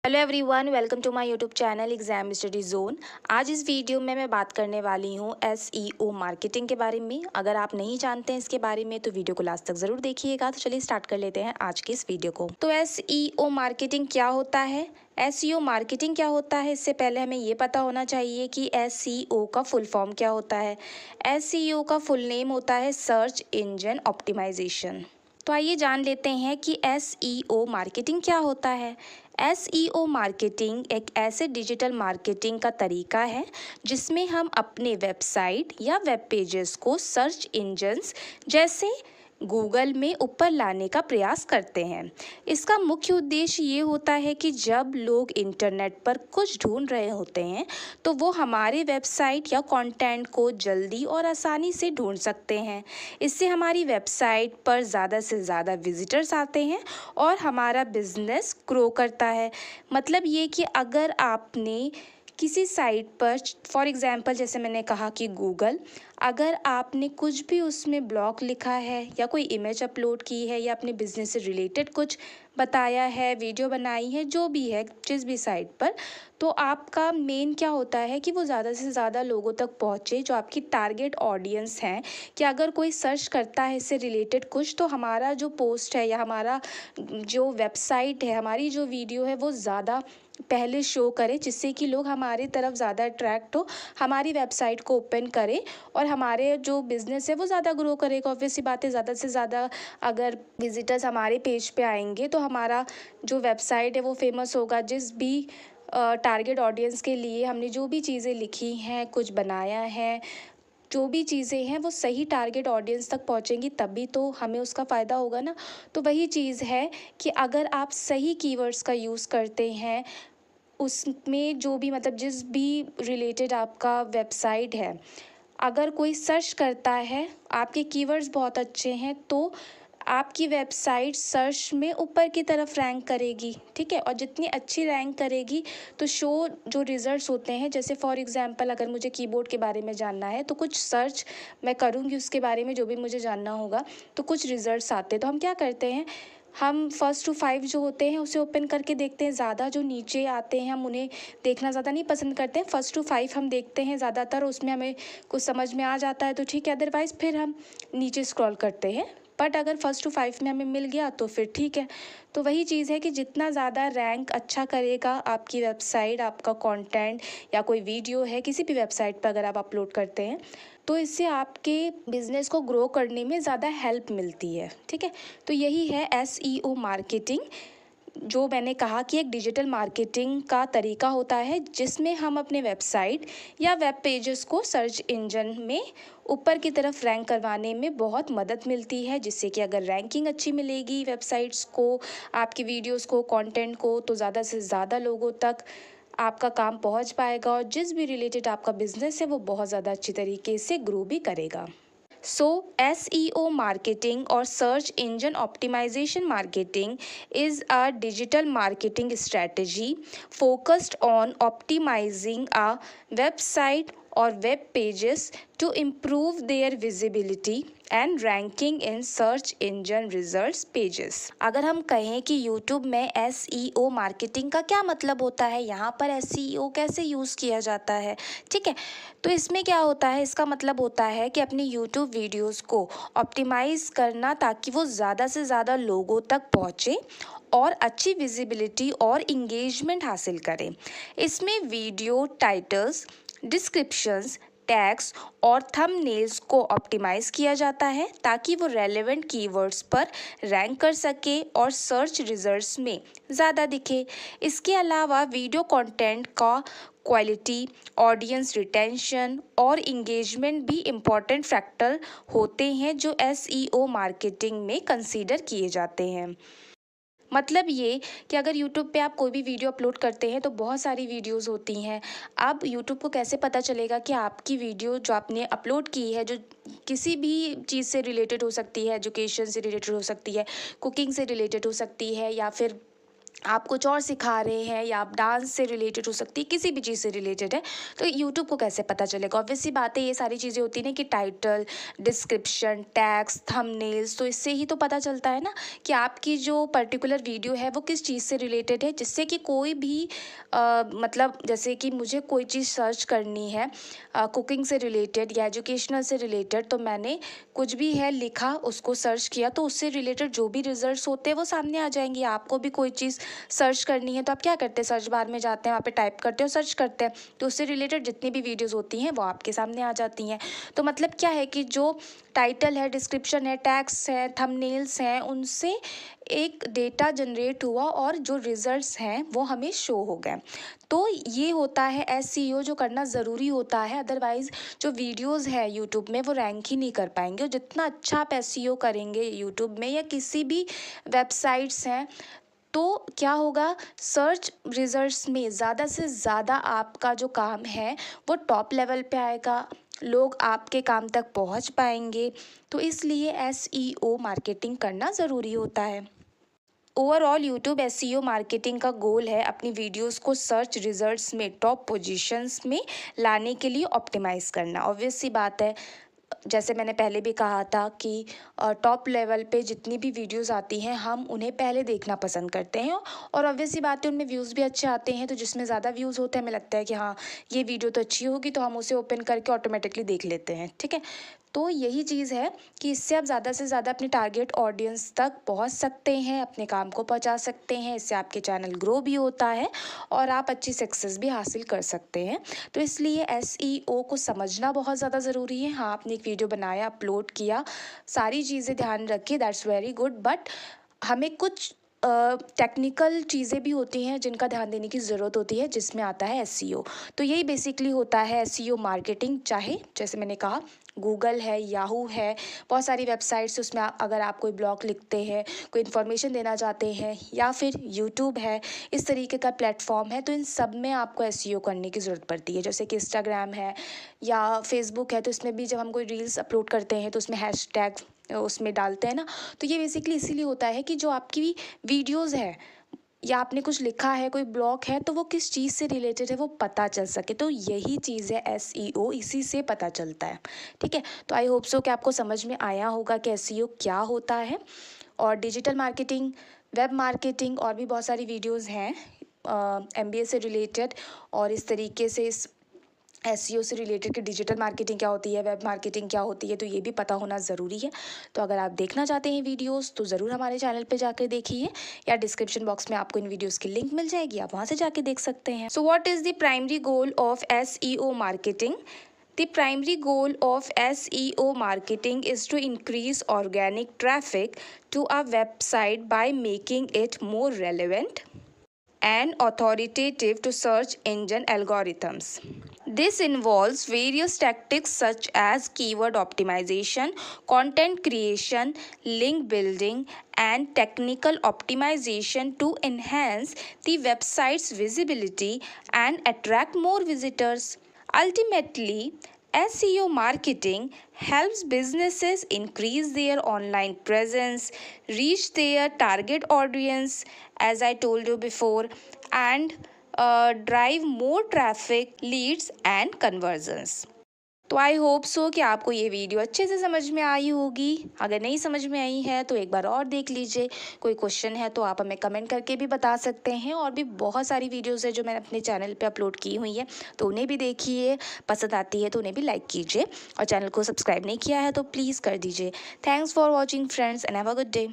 Hello everyone, welcome to my YouTube channel exam study zone. आज इस video में मैं बात करने वाली हूँ एसईओ मार्केटिंग के बारे में। अगर आप नहीं जानते हैं इसके बारे में तो वीडियो को लास्ट तक ज़रूर देखिएगा। तो चलिए स्टार्ट कर लेते हैं आज की इस वीडियो को। तो एसईओ मार्केटिंग क्या होता है? एसईओ मार्केटिंग क्या होता है, इससे पहले हमें ये पता होना चाहिए कि एसईओ का फुल फॉर्म क्या होता है। एसईओ का फुल नेम होता है सर्च इंजन ऑप्टिमाइजेशन। तो आइए जान लेते हैं कि एसईओ मार्केटिंग क्या होता है। एसईओ मार्केटिंग एक ऐसे डिजिटल मार्केटिंग का तरीका है जिसमें हम अपने वेबसाइट या वेब पेजेस को सर्च इंजन्स जैसे गूगल में ऊपर लाने का प्रयास करते हैं। इसका मुख्य उद्देश्य ये होता है कि जब लोग इंटरनेट पर कुछ ढूंढ रहे होते हैं तो वो हमारे वेबसाइट या कंटेंट को जल्दी और आसानी से ढूंढ सकते हैं। इससे हमारी वेबसाइट पर ज़्यादा से ज़्यादा विजिटर्स आते हैं और हमारा बिजनेस ग्रो करता है। मतलब ये कि अगर आपने किसी साइट पर फॉर एग्ज़ाम्पल जैसे मैंने कहा कि गूगल, अगर आपने कुछ भी उसमें ब्लॉग लिखा है या कोई इमेज अपलोड की है या अपने बिजनेस से रिलेटेड कुछ बताया है, वीडियो बनाई है, जो भी है जिस भी साइट पर, तो आपका मेन क्या होता है कि वो ज़्यादा से ज़्यादा लोगों तक पहुँचे जो आपकी टारगेट ऑडियंस हैं। कि अगर कोई सर्च करता है इससे रिलेटेड कुछ तो हमारा जो पोस्ट है या हमारा जो वेबसाइट है, हमारी जो वीडियो है वो ज़्यादा पहले शो करे, जिससे कि लोग हमारी तरफ ज़्यादा अट्रैक्ट हो, हमारी वेबसाइट को ओपन करें और हमारे जो बिज़नेस है वो ज़्यादा ग्रो करेगा। ऑब्वियस सी बात है, ज़्यादा से ज़्यादा अगर विजिटर्स हमारे पेज पे आएंगे तो हमारा जो वेबसाइट है वो फेमस होगा। जिस भी टारगेट ऑडियंस के लिए हमने जो भी चीज़ें लिखी हैं, कुछ बनाया है, जो भी चीज़ें हैं वो सही टारगेट ऑडियंस तक पहुंचेंगी, तभी तो हमें उसका फ़ायदा होगा ना। तो वही चीज़ है कि अगर आप सही कीवर्ड्स का यूज़ करते हैं, उसमें जो भी मतलब जिस भी रिलेटेड आपका वेबसाइट है, अगर कोई सर्च करता है, आपके कीवर्ड्स बहुत अच्छे हैं तो आपकी वेबसाइट सर्च में ऊपर की तरफ रैंक करेगी। ठीक है, और जितनी अच्छी रैंक करेगी तो शो जो रिज़ल्ट्स होते हैं, जैसे फॉर एग्जांपल अगर मुझे कीबोर्ड के बारे में जानना है तो कुछ सर्च मैं करूँगी उसके बारे में, जो भी मुझे जानना होगा, तो कुछ रिज़ल्ट्स आते हैं। तो हम क्या करते हैं, हम फर्स्ट टू 5 जो होते हैं उसे ओपन करके देखते हैं। ज़्यादा जो नीचे आते हैं हम उन्हें देखना ज़्यादा नहीं पसंद करते हैं। फर्स्ट टू 5 हम देखते हैं ज़्यादातर, उसमें हमें कुछ समझ में आ जाता है तो ठीक है, अदरवाइज़ फिर हम नीचे स्क्रॉल करते हैं। बट अगर फर्स्ट टू 5 में हमें मिल गया तो फिर ठीक है। तो वही चीज़ है कि जितना ज़्यादा रैंक अच्छा करेगा आपकी वेबसाइट, आपका कंटेंट या कोई वीडियो है किसी भी वेबसाइट पर अगर आप अपलोड करते हैं, तो इससे आपके बिज़नेस को ग्रो करने में ज़्यादा हेल्प मिलती है। ठीक है, तो यही है एसईओ मार्केटिंग, जो मैंने कहा कि एक डिजिटल मार्केटिंग का तरीका होता है जिसमें हम अपने वेबसाइट या वेब पेजेस को सर्च इंजन में ऊपर की तरफ रैंक करवाने में बहुत मदद मिलती है। जिससे कि अगर रैंकिंग अच्छी मिलेगी वेबसाइट्स को, आपकी वीडियोस को, कंटेंट को, तो ज़्यादा से ज़्यादा लोगों तक आपका काम पहुंच पाएगा और जिस भी रिलेटेड आपका बिजनेस है वो बहुत ज़्यादा अच्छी तरीके से ग्रो भी करेगा। So, SEO marketing or search engine optimization marketing is a digital marketing strategy focused on optimizing a website or web pages to improve their visibility and ranking in search engine results pages। अगर हम कहें कि YouTube में SEO marketing का क्या मतलब होता है, यहाँ पर SEO कैसे यूज़ किया जाता है, ठीक है, तो इसमें क्या होता है, इसका मतलब होता है कि अपनी YouTube वीडियोस को ऑप्टिमाइज़ करना ताकि वो ज़्यादा से ज़्यादा लोगों तक पहुँचे और अच्छी विजिबिलिटी और इंगेजमेंट हासिल करें। इसमें वीडियो टाइटल्स, डिस्क्रिप्शंस, टैग्स और थंबनेल्स को ऑप्टिमाइज़ किया जाता है ताकि वो रेलेवेंट कीवर्ड्स पर रैंक कर सके और सर्च रिजल्ट्स में ज़्यादा दिखे। इसके अलावा वीडियो कंटेंट का क्वालिटी, ऑडियंस रिटेंशन और इंगेजमेंट भी इम्पॉर्टेंट फैक्टर होते हैं जो एसईओ मार्केटिंग में कंसीडर किए जाते हैं। मतलब ये कि अगर YouTube पे आप कोई भी वीडियो अपलोड करते हैं तो बहुत सारी वीडियोस होती हैं। अब YouTube को कैसे पता चलेगा कि आपकी वीडियो जो आपने अपलोड की है, जो किसी भी चीज़ से रिलेटेड हो सकती है, एजुकेशन से रिलेटेड हो सकती है, कुकिंग से रिलेटेड हो सकती है, या फिर आप कुछ और सिखा रहे हैं या आप डांस से रिलेटेड हो सकती है, किसी भी चीज़ से रिलेटेड है, तो यूट्यूब को कैसे पता चलेगा? ऑब्वियस सी बात है, ये सारी चीज़ें होती हैं ना कि टाइटल, डिस्क्रिप्शन, टैग्स, थंबनेल्स, तो इससे ही तो पता चलता है ना कि आपकी जो पर्टिकुलर वीडियो है वो किस चीज़ से रिलेटेड है, जिससे कि कोई भी मतलब जैसे कि मुझे कोई चीज़ सर्च करनी है कुकिंग से रिलेटेड या एजुकेशनल से रिलेटेड, तो मैंने कुछ भी है लिखा, उसको सर्च किया, तो उससे रिलेटेड जो भी रिजल्ट्स होते हैं वो सामने आ जाएंगे। आपको भी कोई चीज़ सर्च करनी है तो आप क्या करते हैं, सर्च बार में जाते हैं, वहाँ पे टाइप करते हैं और सर्च करते हैं, तो उससे रिलेटेड जितनी भी वीडियोस होती हैं वो आपके सामने आ जाती हैं। तो मतलब क्या है कि जो टाइटल है, डिस्क्रिप्शन है, टैग्स है, थंबनेल्स हैं, उनसे एक डेटा जनरेट हुआ और जो रिजल्ट्स हैं वो हमें शो हो गए। तो ये होता है एसईओ जो करना ज़रूरी होता है, अदरवाइज़ जो वीडियोस है यूट्यूब में वो रैंक ही नहीं कर पाएंगे। और जितना अच्छा आप एसईओ करेंगे यूट्यूब में या किसी भी वेबसाइट्स हैं, तो क्या होगा, सर्च रिजल्ट्स में ज़्यादा से ज़्यादा आपका जो काम है वो टॉप लेवल पे आएगा, लोग आपके काम तक पहुंच पाएंगे। तो इसलिए एसईओ मार्केटिंग करना ज़रूरी होता है। ओवरऑल यूट्यूब एसईओ मार्केटिंग का गोल है अपनी वीडियोस को सर्च रिजल्ट्स में टॉप पोजीशंस में लाने के लिए ऑप्टिमाइज़ करना। ऑब्वियस सी बात है, जैसे मैंने पहले भी कहा था कि टॉप लेवल पे जितनी भी वीडियोस आती हैं हम उन्हें पहले देखना पसंद करते हैं, और ऑब्वियस सी बात है उनमें व्यूज़ भी अच्छे आते हैं, तो जिसमें ज़्यादा व्यूज़ होते हैं हमें लगता है कि हाँ ये वीडियो तो अच्छी होगी, तो हम उसे ओपन करके ऑटोमेटिकली देख लेते हैं। ठीक है, तो यही चीज़ है कि इससे आप ज़्यादा से ज़्यादा अपने टारगेट ऑडियंस तक पहुंच सकते हैं, अपने काम को पहुंचा सकते हैं, इससे आपके चैनल ग्रो भी होता है और आप अच्छी सक्सेस भी हासिल कर सकते हैं। तो इसलिए एसईओ को समझना बहुत ज़्यादा ज़रूरी है। हाँ, आपने एक वीडियो बनाया, अपलोड किया, सारी चीज़ें ध्यान रखिए, दैट्स वेरी गुड, बट हमें कुछ टेक्निकल चीज़ें भी होती हैं जिनका ध्यान देने की ज़रूरत होती है, जिसमें आता है एसईओ। तो यही बेसिकली होता है एसईओ मार्केटिंग। चाहे जैसे मैंने कहा गूगल है, याहू है, बहुत सारी वेबसाइट्स, उसमें अगर आप कोई ब्लॉग लिखते हैं, कोई इन्फॉर्मेशन देना चाहते हैं, या फिर यूट्यूब है, इस तरीके का प्लेटफॉर्म है, तो इन सब में आपको एसईओ करने की ज़रूरत पड़ती है। जैसे कि इंस्टाग्राम है या फेसबुक है, तो इसमें भी जब हम कोई रील्स अपलोड करते हैं तो उसमें हैशटैग उसमें डालते हैं ना, तो ये बेसिकली इसीलिए होता है कि जो आपकी वीडियोस है या आपने कुछ लिखा है, कोई ब्लॉग है, तो वो किस चीज़ से रिलेटेड है वो पता चल सके। तो यही चीज़ है एसईओ, इसी से पता चलता है। ठीक है, तो आई होप सो कि आपको समझ में आया होगा कि एसईओ क्या होता है। और डिजिटल मार्केटिंग, वेब मार्केटिंग और भी बहुत सारी वीडियोज़ हैं एमबीए से रिलेटेड, और इस तरीके से इस एसईओ से रिलेटेड कि डिजिटल मार्केटिंग क्या होती है, वेब मार्केटिंग क्या होती है, तो ये भी पता होना ज़रूरी है। तो अगर आप देखना चाहते हैं वीडियोस तो ज़रूर हमारे चैनल पे जाकर देखिए, या डिस्क्रिप्शन बॉक्स में आपको इन वीडियोस की लिंक मिल जाएगी, आप वहाँ से जाके देख सकते हैं। So what is the primary goal of SEO marketing? The primary goal of SEO marketing is to increase organic traffic to a website by making it more relevant and authoritative to search engine algorithms. This involves various tactics such as keyword optimization, content creation, link building, and technical optimization to enhance the website's visibility and attract more visitors. Ultimately, SEO marketing helps businesses increase their online presence, reach their target audience, as I told you before, and drive more traffic, leads, and conversions. तो I hope so कि आपको ये video अच्छे से समझ में आई होगी। अगर नहीं समझ में आई है तो एक बार और देख लीजिए। कोई क्वेश्चन है तो आप हमें कमेंट करके भी बता सकते हैं। और भी बहुत सारी वीडियोस है जो मैंने अपने चैनल पे अपलोड की हुई है, तो उन्हें भी देखिए, पसंद आती है तो उन्हें भी लाइक कीजिए, और चैनल को सब्सक्राइब नहीं किया है तो प्लीज़ कर दीजिए। Thanks for watching friends, and have a good day.